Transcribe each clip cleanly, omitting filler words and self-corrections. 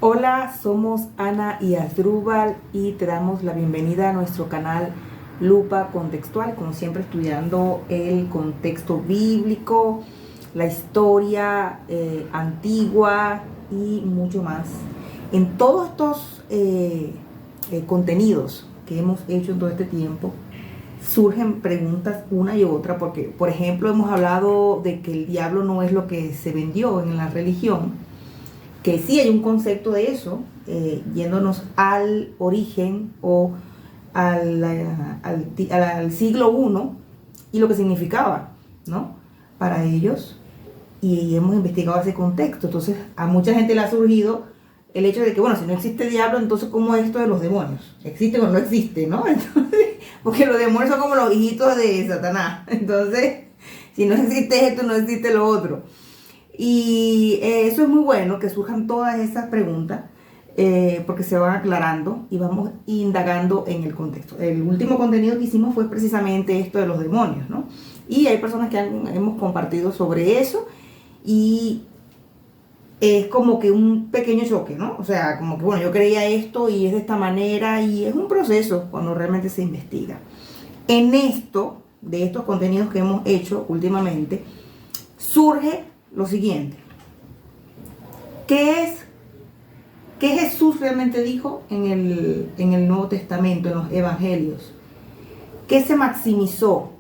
Hola, somos Ana y Asdrúbal y te damos la bienvenida a nuestro canal Lupa Contextual, como siempre estudiando el contexto bíblico, la historia antigua y mucho más. En todos estos contenidos que hemos hecho en todo este tiempo, surgen preguntas una y otra, porque, por ejemplo, hemos hablado de que el diablo no es lo que se vendió en la religión, que sí hay un concepto de eso, yéndonos al origen o al siglo I y lo que significaba, ¿no? Para ellos, y hemos investigado ese contexto. Entonces, a mucha gente le ha surgido el hecho de que, bueno, si no existe diablo, entonces, ¿cómo es esto de los demonios? ¿Existe o no existe, no? Entonces, porque los demonios son como los hijitos de Satanás. Entonces, si no existe esto, no existe lo otro. Y eso es muy bueno, que surjan todas esas preguntas, porque se van aclarando y vamos indagando en el contexto. El último contenido que hicimos fue precisamente esto de los demonios, ¿no? Y hay personas que hemos compartido sobre eso y es como que un pequeño choque, ¿no? O sea, como que, bueno, yo creía esto y es de esta manera, y es un proceso cuando realmente se investiga. En esto, de estos contenidos que hemos hecho últimamente, surge lo siguiente: ¿qué Jesús realmente dijo en el Nuevo Testamento, en los Evangelios? ¿Qué se maximizó?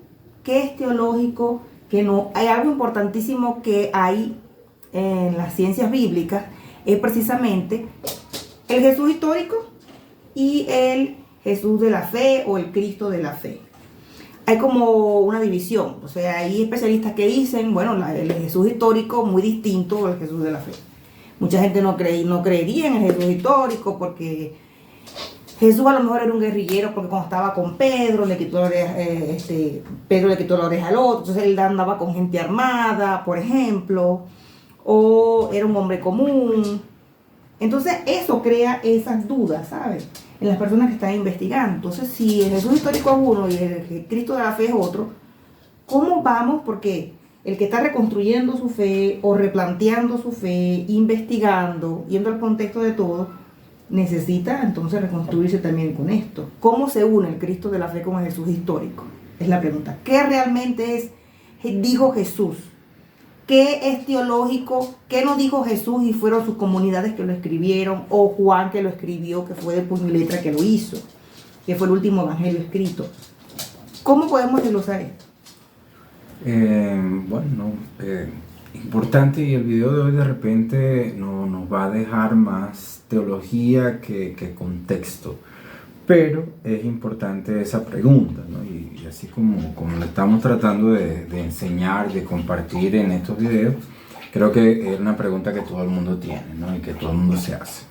¿Qué es teológico? Que no. Hay algo importantísimo que hay en las ciencias bíblicas, es precisamente el Jesús histórico y el Jesús de la fe, o el Cristo de la fe. Hay como una división, o sea, hay especialistas que dicen, bueno, el Jesús histórico muy distinto al Jesús de la fe. Mucha gente no creería en el Jesús histórico porque Jesús a lo mejor era un guerrillero, porque cuando estaba con Pedro, Pedro le quitó la oreja al otro, entonces él andaba con gente armada, por ejemplo, o era un hombre común. Entonces eso crea esas dudas, ¿sabes?, en las personas que están investigando. Entonces, si el Jesús histórico es uno y el Cristo de la fe es otro, ¿cómo vamos? Porque el que está reconstruyendo su fe o replanteando su fe, investigando, yendo al contexto de todo, necesita entonces reconstruirse también con esto. ¿Cómo se une el Cristo de la fe con el Jesús histórico? Es la pregunta. ¿Qué realmente dijo Jesús? ¿Qué es teológico? ¿Qué no dijo Jesús y fueron sus comunidades que lo escribieron? O Juan, que lo escribió, que fue de puño y letra que lo hizo, que fue el último evangelio escrito. ¿Cómo podemos desglosar esto? Importante, y el video de hoy de repente no nos va a dejar más teología que contexto, pero es importante esa pregunta, ¿no? Y así como lo estamos tratando de enseñar, de compartir en estos videos, creo que es una pregunta que todo el mundo tiene, ¿no? Y que todo el mundo se hace.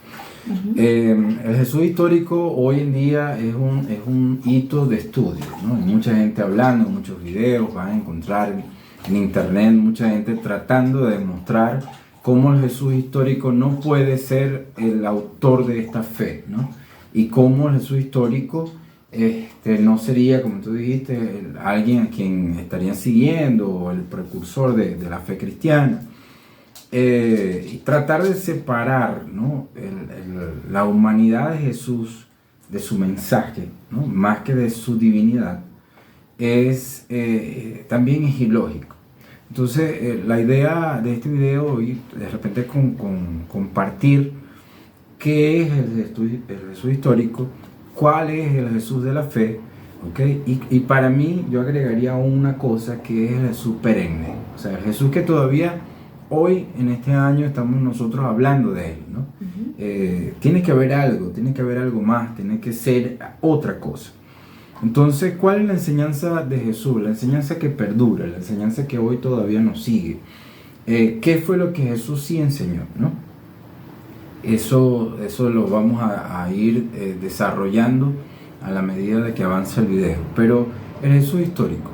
El Jesús histórico hoy en día es un hito de estudio, ¿no? Hay mucha gente hablando, muchos videos, van a encontrar en internet mucha gente tratando de demostrar cómo el Jesús histórico no puede ser el autor de esta fe, ¿no? Y cómo el Jesús histórico no sería, como tú dijiste, alguien a quien estarían siguiendo, o el precursor de la fe cristiana. Y tratar de separar, ¿no?, la humanidad de Jesús de su mensaje, ¿no?, más que de su divinidad, también es ilógico. Entonces, la idea de este video hoy, de repente, compartir qué es el Jesús histórico, cuál es el Jesús de la fe, ¿okay? Y para mí, yo agregaría una cosa, que es el Jesús perenne, o sea, el Jesús que todavía hoy, en este año, estamos nosotros hablando de él, ¿no? Tiene que haber algo más, tiene que ser otra cosa. Entonces, ¿cuál es la enseñanza de Jesús? La enseñanza que perdura, la enseñanza que hoy todavía nos sigue. ¿Qué fue lo que Jesús sí enseñó, ¿no? Eso lo vamos a ir desarrollando a la medida de que avanza el video. Pero el Jesús histórico.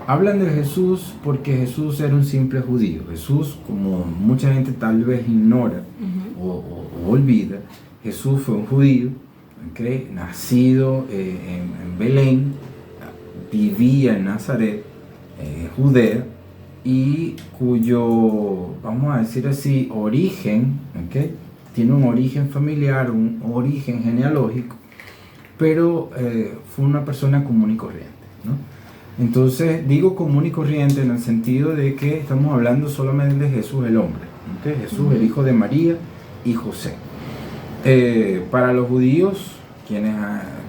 Hablan de Jesús porque Jesús era un simple judío. Jesús, como mucha gente tal vez ignora o olvida, Jesús fue un judío, ¿okay?, nacido en Belén, vivía en Nazaret, Judea, y cuyo, vamos a decir así, origen, ¿okay?, tiene un origen familiar, un origen genealógico, pero fue una persona común y corriente, ¿no? Entonces digo común y corriente en el sentido de que estamos hablando solamente de Jesús el hombre, ¿okay? Jesús el hijo de María y José. Para los judíos, quienes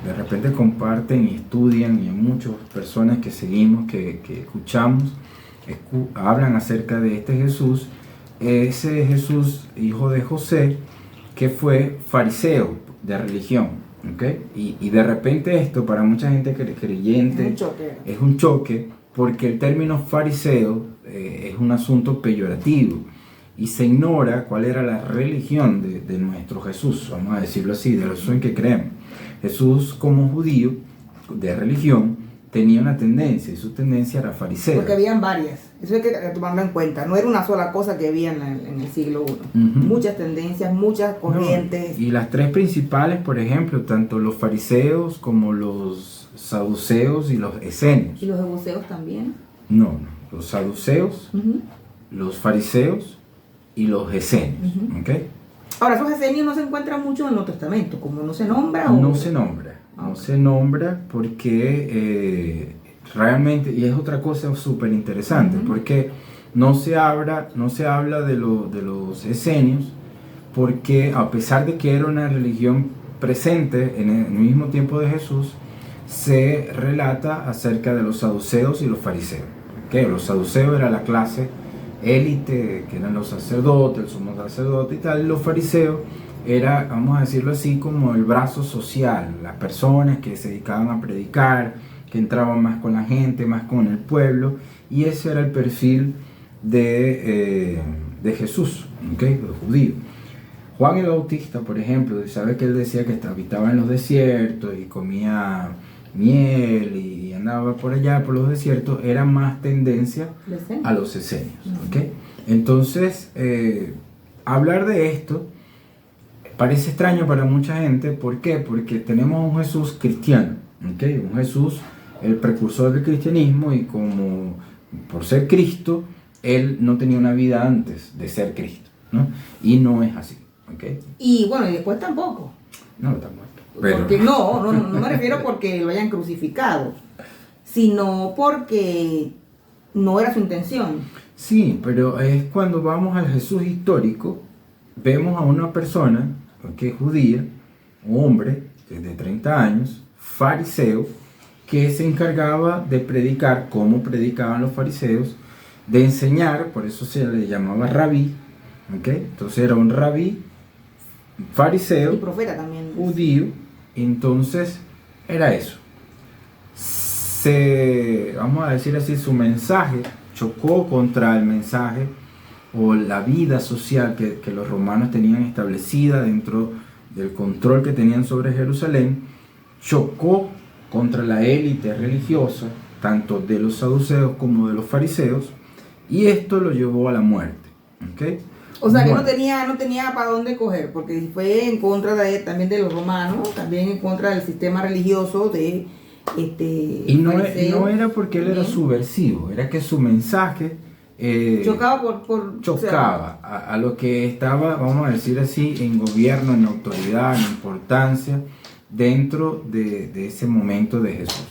de repente comparten y estudian, y hay muchas personas que seguimos, que escuchamos, hablan acerca de este Jesús, ese Jesús hijo de José, que fue fariseo de religión, ¿okay? Y de repente esto para mucha gente creyente es un choque, porque el término fariseo es un asunto peyorativo y se ignora cuál era la religión de nuestro Jesús, vamos a decirlo así, de los en que creemos. Jesús, como judío de religión, tenía una tendencia, y su tendencia era fariseo. Porque habían varias, eso hay que tomarlo en cuenta, no era una sola cosa que había en el siglo I. Muchas tendencias, muchas corrientes. No, y las tres principales, por ejemplo, tanto los fariseos como los saduceos y los esenios. ¿Y los jebuseos también? No, los saduceos, los fariseos y los esenios, ¿okay? Ahora, esos esenios no se encuentran mucho en el Nuevo Testamento, como no se nombra. No se nombra. No se nombra porque realmente, y es otra cosa súper interesante, porque no se habla de los esenios, porque a pesar de que era una religión presente en el mismo tiempo de Jesús, se relata acerca de los saduceos y los fariseos. ¿Okay? Los saduceos era la clase élite, que eran los sacerdotes, el sumo sacerdote y tal, y los fariseos era, vamos a decirlo así, como el brazo social, las personas que se dedicaban a predicar, que entraban más con la gente, más con el pueblo, y ese era el perfil de Jesús, ¿okay? Los judíos. Juan el Bautista, por ejemplo, sabe que él decía que habitaba en los desiertos y comía miel y andaba por allá, por los desiertos, era más tendencia a los esenios, ¿okay? Entonces, hablar de esto parece extraño para mucha gente. ¿Por qué? Porque tenemos un Jesús cristiano, ¿okay? Un Jesús, el precursor del cristianismo, y como por ser Cristo, él no tenía una vida antes de ser Cristo, ¿no? Y no es así, ¿okay? Y bueno, y después tampoco. No, está muerto. Pero... Porque no me refiero porque lo hayan crucificado, sino porque no era su intención. Sí, pero es cuando vamos al Jesús histórico, vemos a una persona que es judía, un hombre de 30 años, fariseo, que se encargaba de predicar como predicaban los fariseos, de enseñar, por eso se le llamaba rabí, ¿okay? Entonces era un rabí, fariseo, y profeta también, judío. Entonces era eso. Vamos a decir así, su mensaje chocó contra el mensaje o la vida social que los romanos tenían establecida dentro del control que tenían sobre Jerusalén. Chocó contra la élite religiosa, tanto de los saduceos como de los fariseos, y esto lo llevó a la muerte, ¿okay? O sea, que no tenía para dónde coger, porque fue en contra también de los romanos, también en contra del sistema religioso de y no era porque él era subversivo, era que su mensaje chocaba a lo que estaba, vamos a decir así, en gobierno, en autoridad, en importancia dentro de ese momento de Jesús.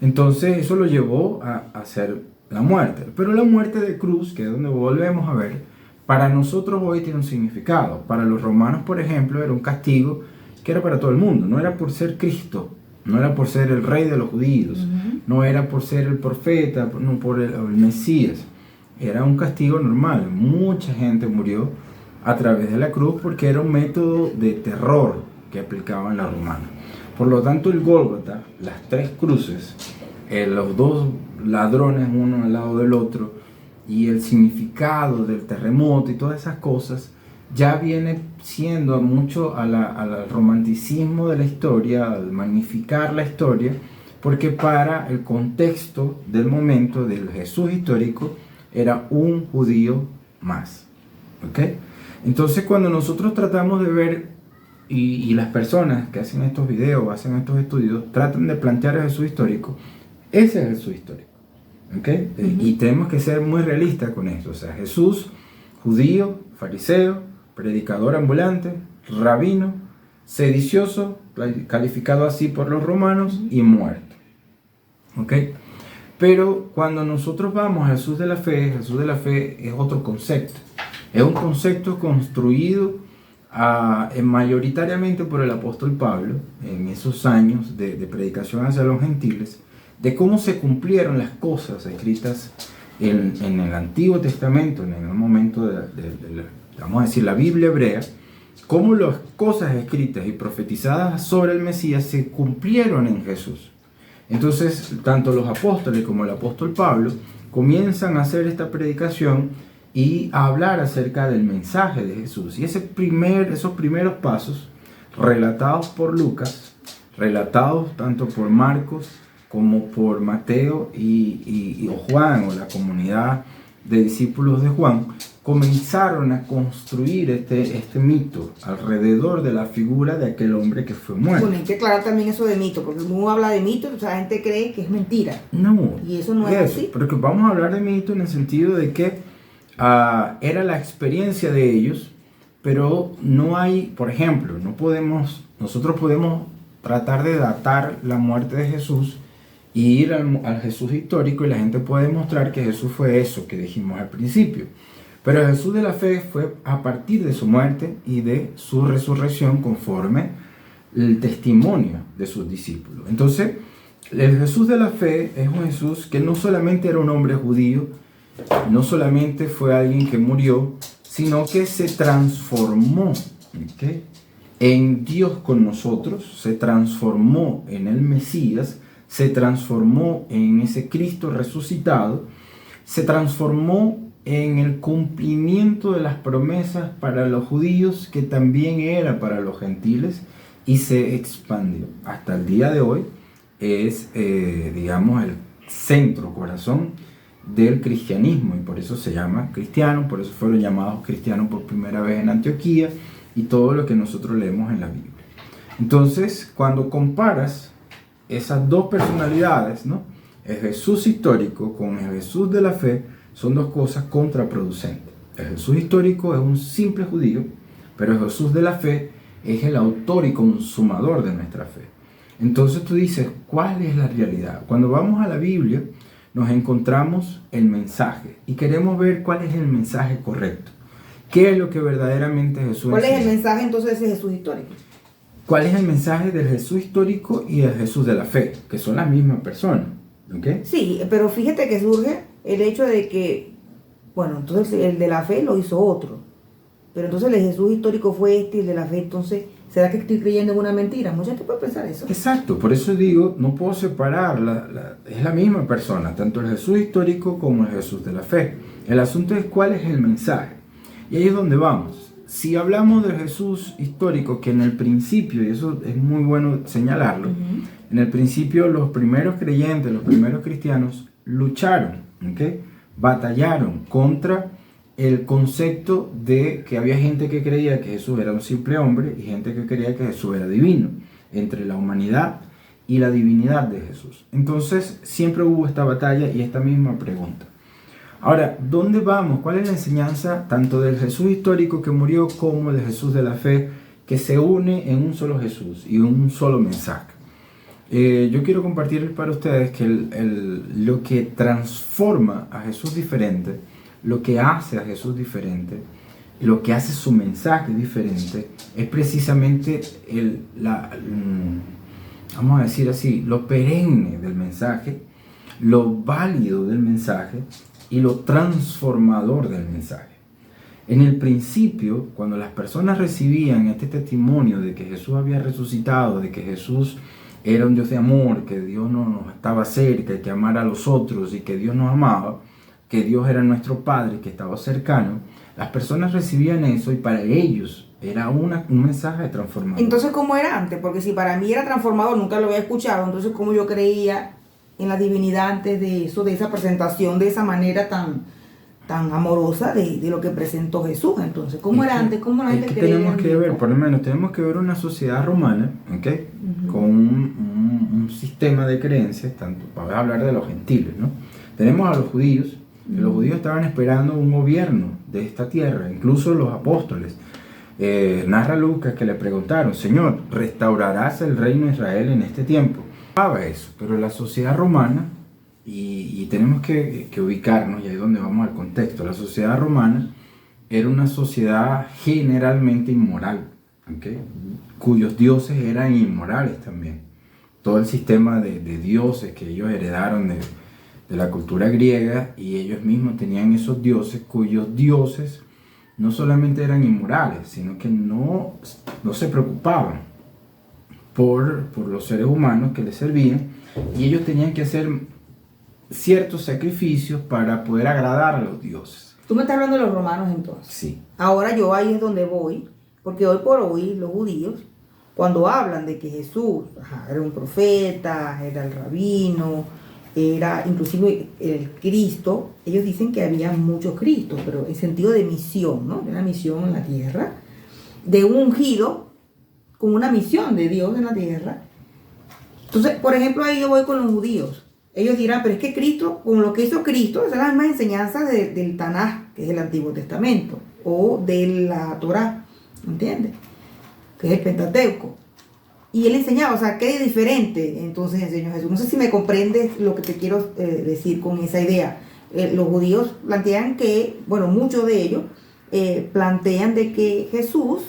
Entonces eso lo llevó a hacer la muerte, pero la muerte de cruz, que es donde volvemos a ver, para nosotros hoy tiene un significado. Para los romanos, por ejemplo, era un castigo que era para todo el mundo. No era por ser Cristo, no era por ser el rey de los judíos, no era por ser el profeta, no por el Mesías. Era un castigo normal. Mucha gente murió a través de la cruz porque era un método de terror que aplicaban los romanos. Por lo tanto, el Gólgota, las tres cruces, los dos ladrones uno al lado del otro, y el significado del terremoto y todas esas cosas, ya viene siendo mucho al romanticismo de la historia, al magnificar la historia, porque para el contexto del momento del Jesús histórico era un judío más, ¿okay? Entonces cuando nosotros tratamos de ver, y las personas que hacen estos videos, hacen estos estudios, tratan de plantear el Jesús histórico, ese es el Jesús histórico, ¿okay? Y tenemos que ser muy realistas con esto. O sea, Jesús, judío, fariseo, predicador ambulante, rabino, sedicioso, calificado así por los romanos, y muerto. ¿Ok? Pero cuando nosotros vamos a Jesús de la Fe es otro concepto. Es un concepto construido mayoritariamente por el apóstol Pablo en esos años de predicación hacia los gentiles, de cómo se cumplieron las cosas escritas en el Antiguo Testamento, en el momento vamos a decir, la Biblia hebrea, cómo las cosas escritas y profetizadas sobre el Mesías se cumplieron en Jesús. Entonces, tanto los apóstoles como el apóstol Pablo comienzan a hacer esta predicación y a hablar acerca del mensaje de Jesús. Y esos primeros pasos, relatados por Lucas, relatados tanto por Marcos como por Mateo y Juan, o la comunidad de discípulos de Juan, comenzaron a construir este mito alrededor de la figura de aquel hombre que fue muerto. Bueno, hay que aclarar también eso de mito, porque uno habla de mito, o sea, la gente cree que es mentira. No. Y eso no es así. Porque vamos a hablar de mito en el sentido de que era la experiencia de ellos, pero no hay, por ejemplo, nosotros podemos tratar de datar la muerte de Jesús y ir al Jesús histórico, y la gente puede demostrar que Jesús fue eso que dijimos al principio. Pero el Jesús de la Fe fue a partir de su muerte y de su resurrección, conforme el testimonio de sus discípulos. Entonces, el Jesús de la Fe es un Jesús que no solamente era un hombre judío, no solamente fue alguien que murió, sino que se transformó, ¿okay?, en Dios con nosotros, se transformó en el Mesías, se transformó en ese Cristo resucitado, se transformó en el cumplimiento de las promesas para los judíos, que también era para los gentiles, y se expandió. Hasta el día de hoy es, digamos, el centro, corazón del cristianismo, y por eso se llama cristiano, por eso fueron llamados cristianos por primera vez en Antioquía, y todo lo que nosotros leemos en la Biblia. Entonces, cuando comparas esas dos personalidades, ¿no?, el Jesús histórico con el Jesús de la Fe, son dos cosas contraproducentes. El Jesús histórico es un simple judío, pero el Jesús de la Fe es el autor y consumador de nuestra fe. Entonces tú dices, ¿cuál es la realidad? Cuando vamos a la Biblia, nos encontramos el mensaje y queremos ver cuál es el mensaje correcto. ¿Qué es lo que verdaderamente Jesús ¿Cuál enseña? es el mensaje entonces de ese Jesús histórico? ¿Cuál es el mensaje del Jesús histórico y del Jesús de la Fe? Que son la misma persona. ¿Okay? Sí, pero fíjate que surge el hecho de que, bueno, entonces el de la fe lo hizo otro. Pero entonces el Jesús histórico fue este y el de la fe, entonces, ¿será que estoy creyendo en una mentira? Mucha gente puede pensar eso. Exacto, por eso digo, no puedo separar, es la misma persona, tanto el Jesús histórico como el Jesús de la fe. El asunto es cuál es el mensaje. Y ahí es donde vamos. Si hablamos del Jesús histórico, que en el principio, y eso es muy bueno señalarlo, en el principio los primeros creyentes, los primeros cristianos, lucharon, ¿okay?, batallaron contra el concepto de que había gente que creía que Jesús era un simple hombre y gente que creía que Jesús era divino, entre la humanidad y la divinidad de Jesús. Entonces siempre hubo esta batalla y esta misma pregunta. Ahora, ¿dónde vamos? ¿Cuál es la enseñanza tanto del Jesús histórico que murió como del Jesús de la fe, que se une en un solo Jesús y un solo mensaje? Yo quiero compartir para ustedes que lo que transforma a Jesús diferente, lo que hace a Jesús diferente, lo que hace su mensaje diferente, es precisamente vamos a decir así, lo perenne del mensaje, lo válido del mensaje y lo transformador del mensaje. En el principio, cuando las personas recibían este testimonio de que Jesús había resucitado, de que Jesús era un Dios de amor, que Dios nos estaba cerca, y que amara a los otros, y que Dios nos amaba, que Dios era nuestro Padre, que estaba cercano, las personas recibían eso y para ellos era un mensaje de transformación. Entonces, ¿cómo era antes? Porque si para mí era transformador, nunca lo había escuchado, entonces ¿cómo yo creía en la divinidad antes de eso, de esa presentación, de esa manera tan amorosa de lo que presentó Jesús? Entonces, ¿cómo era antes? ¿Cómo la gente creía? Tenemos que ver, por lo menos tenemos que ver una sociedad romana, ¿okay?, con un sistema de creencias, tanto para hablar de los gentiles, ¿no? Tenemos a los judíos, que los judíos estaban esperando un gobierno de esta tierra, incluso los apóstoles. Narra Lucas que le preguntaron, Señor, ¿restaurarás el reino de Israel en este tiempo? Eso, pero la sociedad romana, y tenemos que ubicarnos, y ahí es donde vamos al contexto, la sociedad romana era una sociedad generalmente inmoral, ¿okay? Cuyos dioses eran inmorales también. Todo el sistema de dioses que ellos heredaron de la cultura griega, y ellos mismos tenían esos dioses cuyos dioses no solamente eran inmorales, sino que no se preocupaban por los seres humanos que les servían, y ellos tenían que hacer ciertos sacrificios para poder agradar a los dioses. Tú me estás hablando de los romanos entonces. Sí. Ahora yo ahí es donde voy, porque hoy por hoy los judíos, cuando hablan de que Jesús era un profeta, era el rabino, era inclusive el Cristo, ellos dicen que había muchos Cristos, pero en sentido de misión, ¿no? De una misión en la tierra, de un ungido con una misión de Dios en la tierra. Entonces, por ejemplo, ahí yo voy con los judíos. Ellos dirán, pero es que Cristo, con lo que hizo Cristo, esas son las mismas enseñanzas del Tanaj, que es el Antiguo Testamento, o de la Torá, ¿entiendes? Que es el Pentateuco. Y él enseñaba, o sea, ¿qué es diferente? Entonces enseñó Jesús. No sé si me comprendes lo que te quiero decir con esa idea. Los judíos plantean que, bueno, muchos de ellos plantean de que Jesús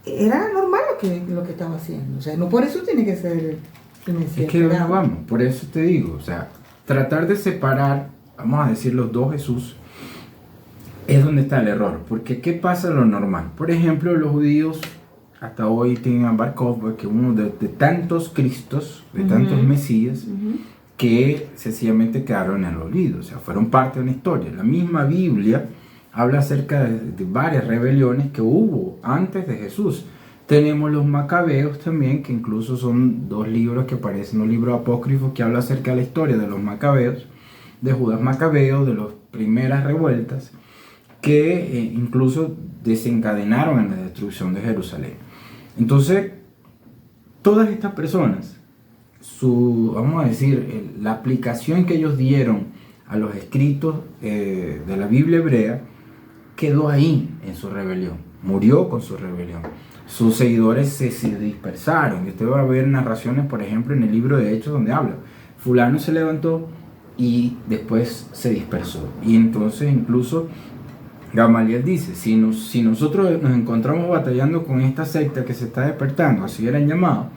era normal lo que estaba haciendo. O sea, no por eso tiene que ser... Es que vamos, por eso te digo, o sea, tratar de separar, vamos a decir, los dos Jesús, es donde está el error. Porque ¿qué pasa lo normal? Por ejemplo, los judíos hasta hoy tienen a Bar Kokhba, que uno de tantos Cristos, de tantos Mesías, que sencillamente quedaron en el olvido, o sea, fueron parte de una historia. La misma Biblia habla acerca de varias rebeliones que hubo antes de Jesús. Tenemos los Macabeos también, que incluso son dos libros que parecen un libro apócrifo que habla acerca de la historia de los Macabeos, de Judas Macabeo, de las primeras revueltas, que incluso desencadenaron en la destrucción de Jerusalén. Entonces, todas estas personas, vamos a decir, la aplicación que ellos dieron a los escritos de la Biblia hebrea, quedó ahí en su rebelión, murió con su rebelión. Sus seguidores se dispersaron. Usted va a ver narraciones, por ejemplo, en el libro de Hechos, donde habla, fulano se levantó y después se dispersó. Y entonces incluso Gamaliel dice, si nosotros nos encontramos batallando con esta secta que se está despertando, así eran llamados,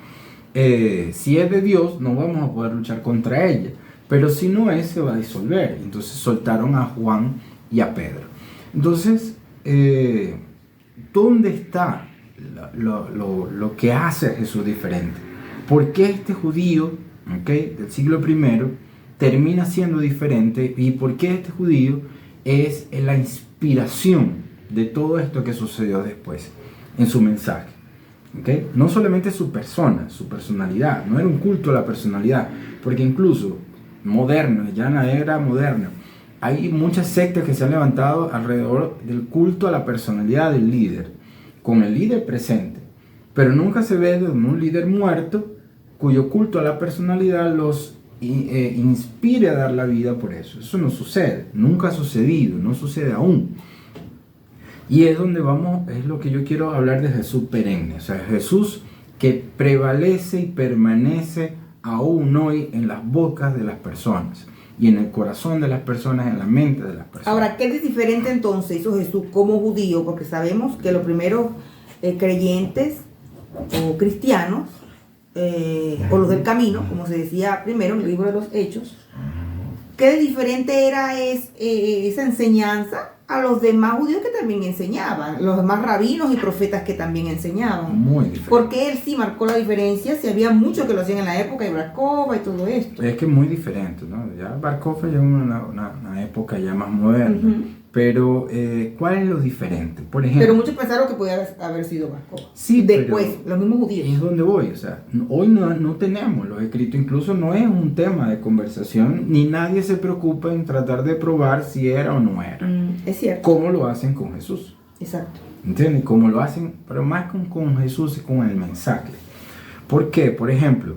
si es de Dios, no vamos a poder luchar contra ella, pero si no es, se va a disolver. Entonces soltaron a Juan y a Pedro. Entonces, ¿dónde está lo que hace a Jesús diferente? ¿Por qué este judío, del siglo I termina siendo diferente? ¿Y por qué este judío es la inspiración de todo esto que sucedió después en su mensaje? No solamente su persona, su personalidad, no era un culto a la personalidad, porque incluso moderno, ya en la era moderna, hay muchas sectas que se han levantado alrededor del culto a la personalidad del líder, con el líder presente, pero nunca se ve de un líder muerto cuyo culto a la personalidad los inspire a dar la vida por eso. Eso no sucede, nunca ha sucedido, no sucede aún. Y es donde vamos, es lo que yo quiero hablar de Jesús perenne, o sea, Jesús que prevalece y permanece aún hoy en las bocas de las personas y en el corazón de las personas, en la mente de las personas. Ahora, ¿qué es diferente entonces hizo Jesús como judío? Porque sabemos que los primeros creyentes o cristianos, o los del camino, como se decía primero en el libro de los Hechos, ¿qué diferente era esa enseñanza a los demás judíos que también enseñaban, los demás rabinos y profetas que también enseñaban? Muy diferente. Porque él sí marcó la diferencia, si había muchos que lo hacían en la época de Bar Kokhba y todo esto. Es que es muy diferente, ¿no? Ya Bar Kokhba ya es una época ya más moderna. Pero, ¿cuál es lo diferente? Por ejemplo, pero muchos pensaron que podía haber sido Bar Kokhba. Sí, después, los mismos judíos. Es donde voy, o sea, hoy no tenemos los escritos, incluso no es un tema de conversación, ni nadie se preocupa en tratar de probar si era o no era. Es cierto. ¿Cómo lo hacen con Jesús? Exacto. ¿Entiendes? Como lo hacen, pero más con Jesús y con el mensaje. ¿Por qué? Por ejemplo,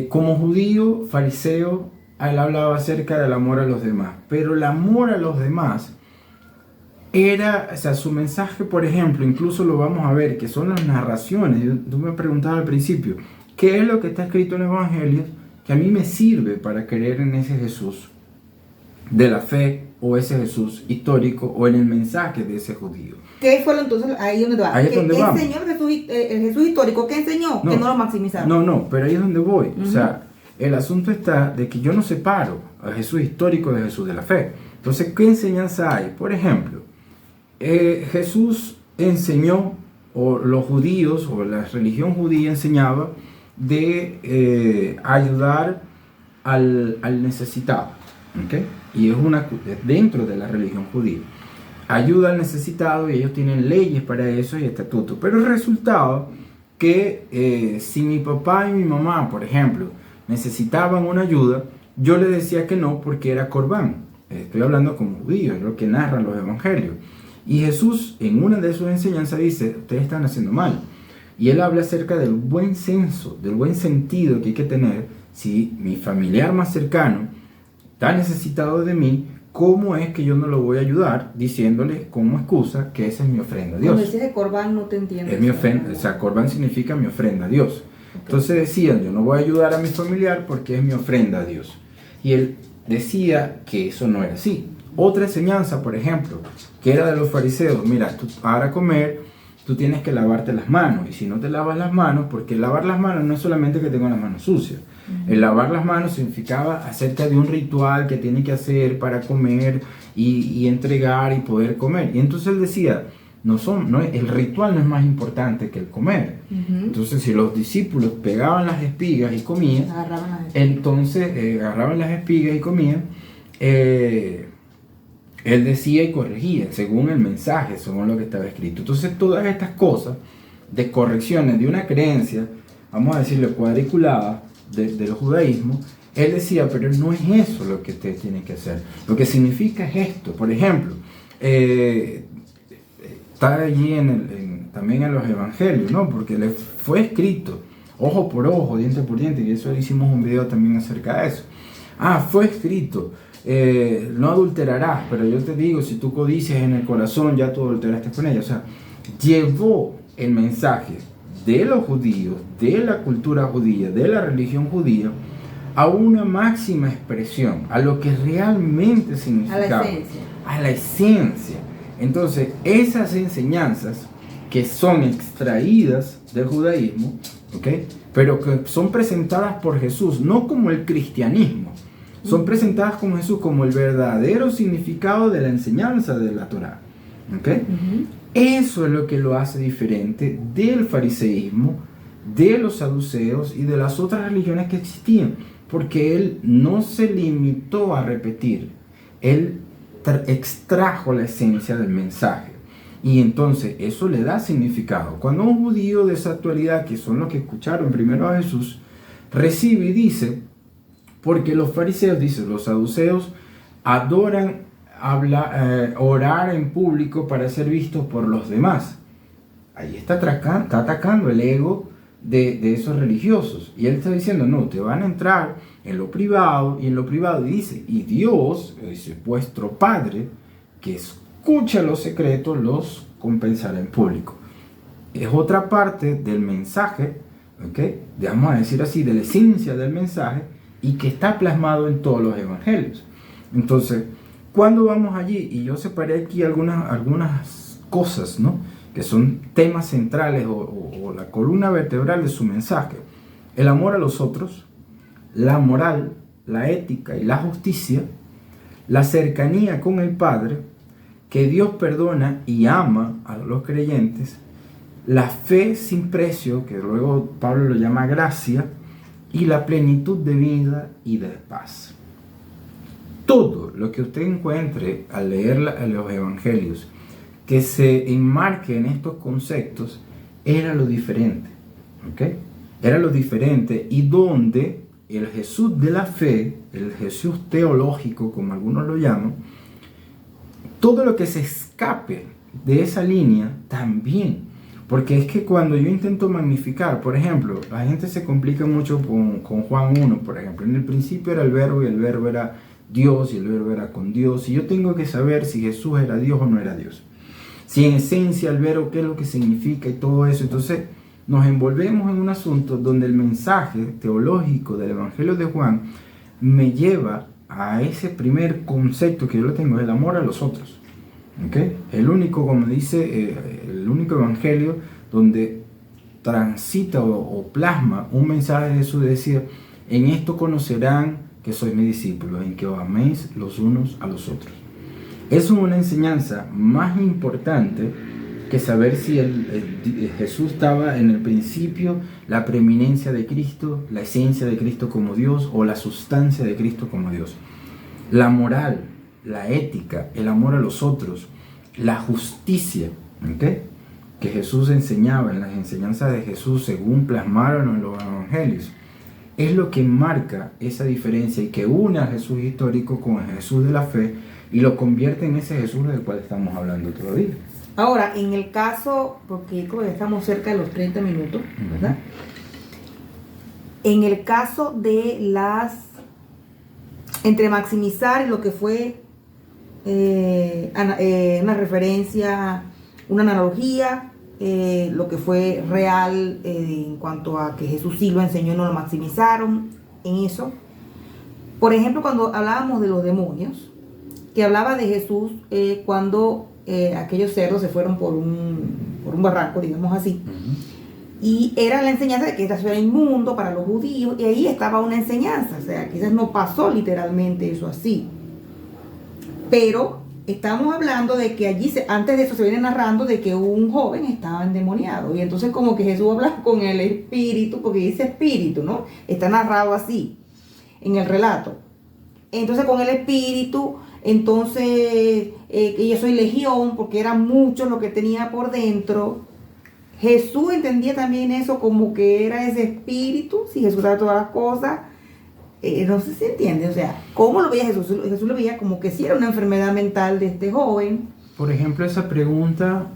como judío, fariseo, él hablaba acerca del amor a los demás, pero el amor a los demás era, o sea, su mensaje, por ejemplo, incluso lo vamos a ver, que son las narraciones. Tú me preguntabas al principio, ¿qué es lo que está escrito en el Evangelio que a mí me sirve para creer en ese Jesús de la fe, o ese Jesús histórico, o en el mensaje de ese judío? ¿Qué fue entonces ahí donde va? Ahí es donde vamos. Enseñó el Jesús histórico, ¿qué enseñó? No, que no lo maximizaron. No, pero ahí es donde voy. Uh-huh. O sea, el asunto está de que yo no separo a Jesús histórico de Jesús de la fe. Entonces, ¿qué enseñanza hay? Por ejemplo, Jesús enseñó, o los judíos, o la religión judía enseñaba de ayudar al necesitado, ¿okay? Y es dentro de la religión judía. Ayuda al necesitado, y ellos tienen leyes para eso y estatutos. Pero el resultado que si mi papá y mi mamá, por ejemplo, necesitaban una ayuda, yo le decía que no porque era corbán. Estoy hablando como judío, es lo que narran los evangelios. Y Jesús, en una de sus enseñanzas, dice: ustedes están haciendo mal. Y él habla acerca del buen senso, del buen sentido que hay que tener. Si mi familiar más cercano está necesitado de mí, ¿cómo es que yo no lo voy a ayudar diciéndole como excusa que esa es mi ofrenda a Dios? Cuando dices de corbán, no te entiendo. Es mi ofrenda, o sea, corbán significa mi ofrenda a Dios. Okay. Entonces decían: yo no voy a ayudar a mi familiar porque es mi ofrenda a Dios. Y él decía que eso no era así. Otra enseñanza, por ejemplo, que era de los fariseos: mira, tú para comer, tú tienes que lavarte las manos. Y si no te lavas las manos, porque lavar las manos no es solamente que tengo las manos sucias. El lavar las manos significaba acerca de un ritual que tiene que hacer para comer y entregar y poder comer. Y entonces él decía: el ritual no es más importante que el comer. Uh-huh. Entonces, si los discípulos pegaban las espigas y comían, entonces agarraban las espigas y comían, él decía y corregía según el mensaje, según lo que estaba escrito. Entonces, todas estas cosas de correcciones de una creencia, vamos a decirlo, cuadriculada del judaísmo, él decía: pero no es eso lo que ustedes tienen que hacer. Lo que significa es esto. Por ejemplo, está allí también en los evangelios, ¿no? Porque le fue escrito ojo por ojo, diente por diente, y eso hicimos un video también acerca de eso. Fue escrito: no adulterarás, pero yo te digo, si tú codicias en el corazón, ya tú adulteraste con ella. O sea, llevó el mensaje de los judíos, de la cultura judía, de la religión judía, a una máxima expresión, a lo que realmente significaba, a la esencia. Entonces, esas enseñanzas que son extraídas del judaísmo, ¿okay? Pero que son presentadas por Jesús, no como el cristianismo, son presentadas como Jesús, como el verdadero significado de la enseñanza de la Torá, ¿okay? Uh-huh. Eso es lo que lo hace diferente del fariseísmo, de los saduceos y de las otras religiones que existían, porque él no se limitó a repetir, él extrajo la esencia del mensaje, y entonces eso le da significado. Cuando un judío de esa actualidad, que son los que escucharon primero a Jesús, recibe y dice: porque los fariseos, dice, los saduceos adoran orar en público para ser vistos por los demás. Ahí está atacando el ego de esos religiosos, y él está diciendo: no, te van a entrar en lo privado, y en lo privado dice: y Dios, dice, vuestro Padre, que escucha los secretos, los compensará en público. Es otra parte del mensaje, ¿okay? Vamos a decir así, de la esencia del mensaje, y que está plasmado en todos los evangelios. Entonces, cuando vamos allí, y yo separé aquí algunas cosas, ¿no?, que son temas centrales o la columna vertebral de su mensaje: el amor a los otros, la moral, la ética y la justicia, la cercanía con el Padre, que Dios perdona y ama a los creyentes, la fe sin precio, que luego Pablo lo llama gracia, y la plenitud de vida y de paz. Todo lo que usted encuentre al leer los evangelios que se enmarque en estos conceptos era lo diferente, ¿okay? Era lo diferente, y donde el Jesús de la fe, el Jesús teológico, como algunos lo llaman, todo lo que se escape de esa línea también. Porque es que cuando yo intento magnificar, por ejemplo, la gente se complica mucho con Juan 1, por ejemplo. En el principio era el verbo, y el verbo era Dios y el verbo era con Dios. Y yo tengo que saber si Jesús era Dios o no era Dios. Si en esencia el verbo qué es lo que significa y todo eso. Entonces nos envolvemos en un asunto donde el mensaje teológico del Evangelio de Juan me lleva a ese primer concepto que yo lo tengo, el amor a los otros. ¿Okay? El único, como dice, el único evangelio donde transita o plasma un mensaje de Jesús de decir, en esto conocerán que sois mis discípulos, en que os améis los unos a los otros. Es una enseñanza más importante que saber si Jesús estaba en el principio, la preeminencia de Cristo, la esencia de Cristo como Dios o la sustancia de Cristo como Dios. La moral, la ética, el amor a los otros, la justicia, ¿okay?, que Jesús enseñaba en las enseñanzas de Jesús según plasmaron en los evangelios, es lo que marca esa diferencia y que une a Jesús histórico con el Jesús de la fe y lo convierte en ese Jesús del cual estamos hablando todavía. Ahora, en el caso, porque creo que estamos cerca de los 30 minutos, ¿verdad? En el caso de entre maximizar lo que fue una referencia, una analogía, lo que fue real en cuanto a que Jesús sí lo enseñó y no lo maximizaron en eso. Por ejemplo, cuando hablábamos de los demonios, que hablaba de Jesús cuando aquellos cerdos se fueron por un barranco, digamos así. Y era la enseñanza de que esta ciudad era inmundo para los judíos, y ahí estaba una enseñanza, o sea, quizás no pasó literalmente eso así. Pero estamos hablando de que allí, antes de eso se viene narrando de que un joven estaba endemoniado, y entonces como que Jesús habla con el espíritu, porque dice espíritu, ¿no? Está narrado así, en el relato. Entonces con el espíritu, entonces yo soy legión, porque era mucho lo que tenía por dentro. Jesús entendía también eso como que era ese espíritu, si Jesús sabe todas las cosas, no sé si entiende, o sea, ¿cómo lo veía Jesús? Jesús lo veía como que sí era una enfermedad mental de este joven. Por ejemplo, esa pregunta,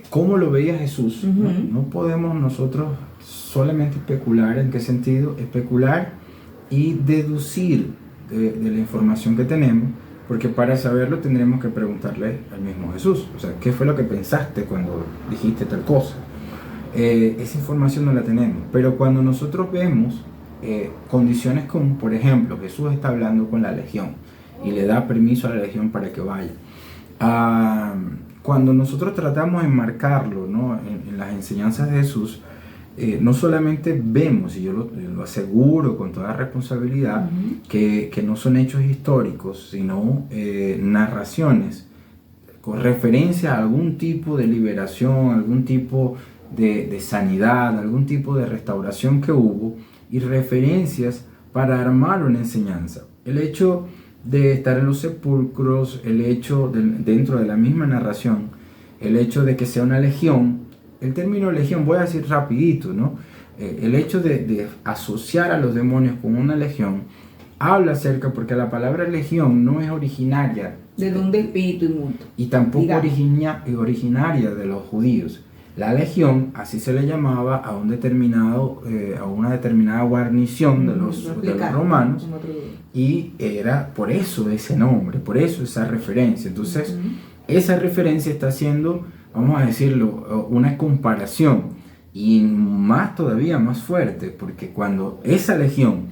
¿cómo lo veía Jesús? No podemos nosotros solamente especular. ¿En qué sentido? Especular y deducir de la información que tenemos, porque para saberlo tendremos que preguntarle al mismo Jesús, o sea, ¿qué fue lo que pensaste cuando dijiste tal cosa? Esa información no la tenemos, pero cuando nosotros vemos condiciones como, por ejemplo, Jesús está hablando con la legión y le da permiso a la legión para que vaya. Cuando nosotros tratamos de enmarcarlo, ¿no?, en las enseñanzas de Jesús, no solamente vemos, y yo lo aseguro con toda responsabilidad, que no son hechos históricos, sino narraciones con referencia a algún tipo de liberación, algún tipo de sanidad, algún tipo de restauración que hubo, y referencias para armar una enseñanza. El hecho de estar en los sepulcros, el hecho dentro de la misma narración, el hecho de que sea una legión, el término legión, voy a decir rapidito, ¿no? El hecho de asociar a los demonios con una legión, habla acerca, porque la palabra legión no es originaria de un espíritu inmundo, y tampoco originaria de los judíos. La legión, así se le llamaba a una determinada guarnición de los romanos, y era por eso ese nombre, por eso esa referencia. Entonces, esa referencia está haciendo, vamos a decirlo, una comparación, y más todavía más fuerte, porque cuando esa legión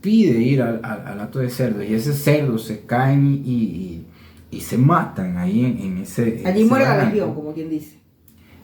pide ir al acto de cerdos, y esos cerdos se caen y se matan ahí en ese... Allí muere la legión, como quien dice.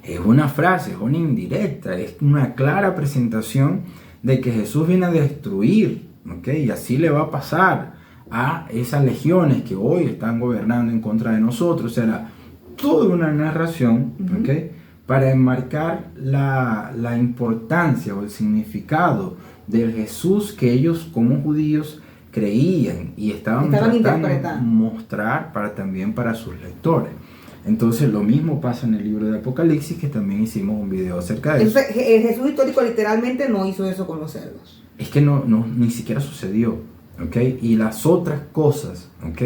Es una frase, es una indirecta, es una clara presentación de que Jesús viene a destruir, ¿okay? Y así le va a pasar a esas legiones que hoy están gobernando en contra de nosotros. Será toda una narración, ¿okay?, para enmarcar la importancia o el significado del Jesús que ellos como judíos creían y estaban tratando de mostrar también para sus lectores. Entonces lo mismo pasa en el libro de Apocalipsis, que también hicimos un video acerca de eso. El Jesús histórico literalmente no hizo eso con los cerdos. Es que ni siquiera sucedió, ¿ok? Y las otras cosas, ¿ok?,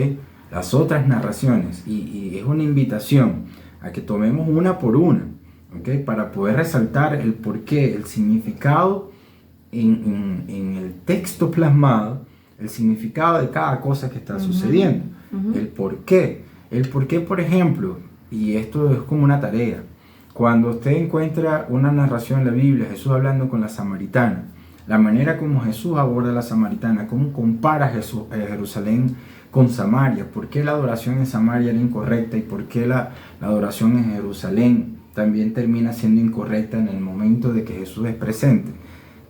las otras narraciones, y es una invitación a que tomemos una por una, ¿ok?, para poder resaltar el porqué, el significado en el texto plasmado, el significado de cada cosa que está sucediendo, el por qué. El por qué, por ejemplo, y esto es como una tarea, cuando usted encuentra una narración en la Biblia, Jesús hablando con la samaritana, la manera como Jesús aborda a la samaritana, cómo compara Jerusalén con Samaria, por qué la adoración en Samaria era incorrecta y por qué la adoración en Jerusalén también termina siendo incorrecta en el momento de que Jesús es presente.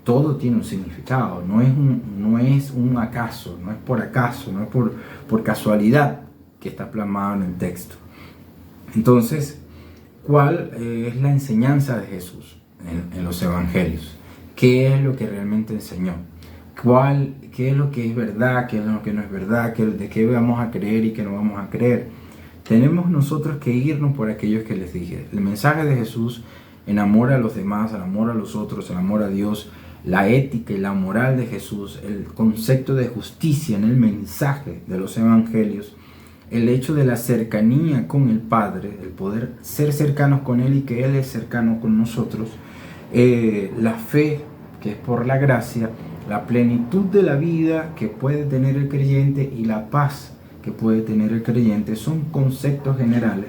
Todo tiene un significado, no es un acaso, no es por acaso, no es por casualidad que está plasmado en el texto. Entonces, ¿cuál es la enseñanza de Jesús en los evangelios? ¿Qué es lo que realmente enseñó? ¿Qué es lo que es verdad? ¿Qué es lo que no es verdad? ¿De qué vamos a creer y qué no vamos a creer? Tenemos nosotros que irnos por aquellos que les dije. El mensaje de Jesús en amor a los demás, el amor a los otros, el amor a Dios, la ética y la moral de Jesús, el concepto de justicia en el mensaje de los evangelios, el hecho de la cercanía con el Padre, el poder ser cercanos con Él y que Él es cercano con nosotros, la fe, que es por la gracia, la plenitud de la vida que puede tener el creyente y la paz que puede tener el creyente, son conceptos generales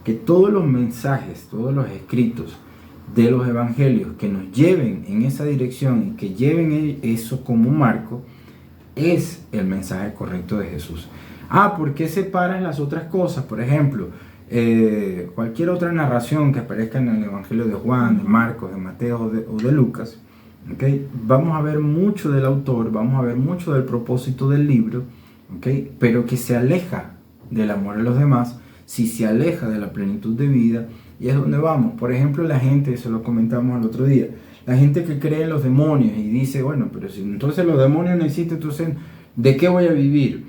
que todos los mensajes, todos los escritos de los evangelios que nos lleven en esa dirección y que lleven eso como marco, es el mensaje correcto de Jesús. ¿Por qué separan las otras cosas? Por ejemplo, cualquier otra narración que aparezca en el Evangelio de Juan, de Marcos, de Mateo o de Lucas, ¿okay? Vamos a ver mucho del autor, vamos a ver mucho del propósito del libro, ¿okay? Pero que se aleja del amor a los demás, si se aleja de la plenitud de vida, y es donde vamos. Por ejemplo, la gente, eso lo comentamos el otro día, la gente que cree en los demonios y dice, bueno, pero si entonces los demonios no existen, entonces ¿de qué voy a vivir?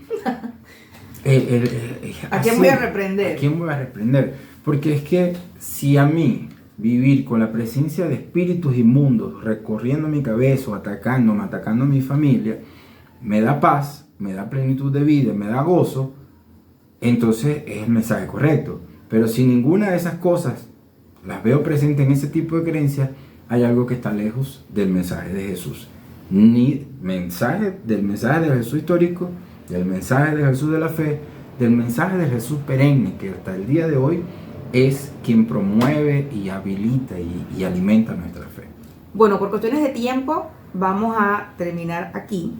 ¿A quién voy a reprender? ¿A quién voy a reprender? Porque es que si a mí vivir con la presencia de espíritus inmundos recorriendo mi cabeza, atacando a mi familia, me da paz, me da plenitud de vida, me da gozo, entonces es el mensaje correcto. Pero si ninguna de esas cosas las veo presentes en ese tipo de creencias, hay algo que está lejos del mensaje de Jesús. Ni del mensaje de Jesús histórico, del mensaje de Jesús de la fe, del mensaje de Jesús perenne, que hasta el día de hoy es quien promueve y habilita y alimenta nuestra fe. Bueno, por cuestiones de tiempo vamos a terminar aquí,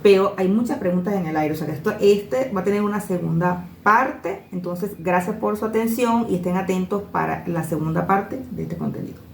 pero hay muchas preguntas en el aire, o sea que este va a tener una segunda parte, entonces gracias por su atención y estén atentos para la segunda parte de este contenido.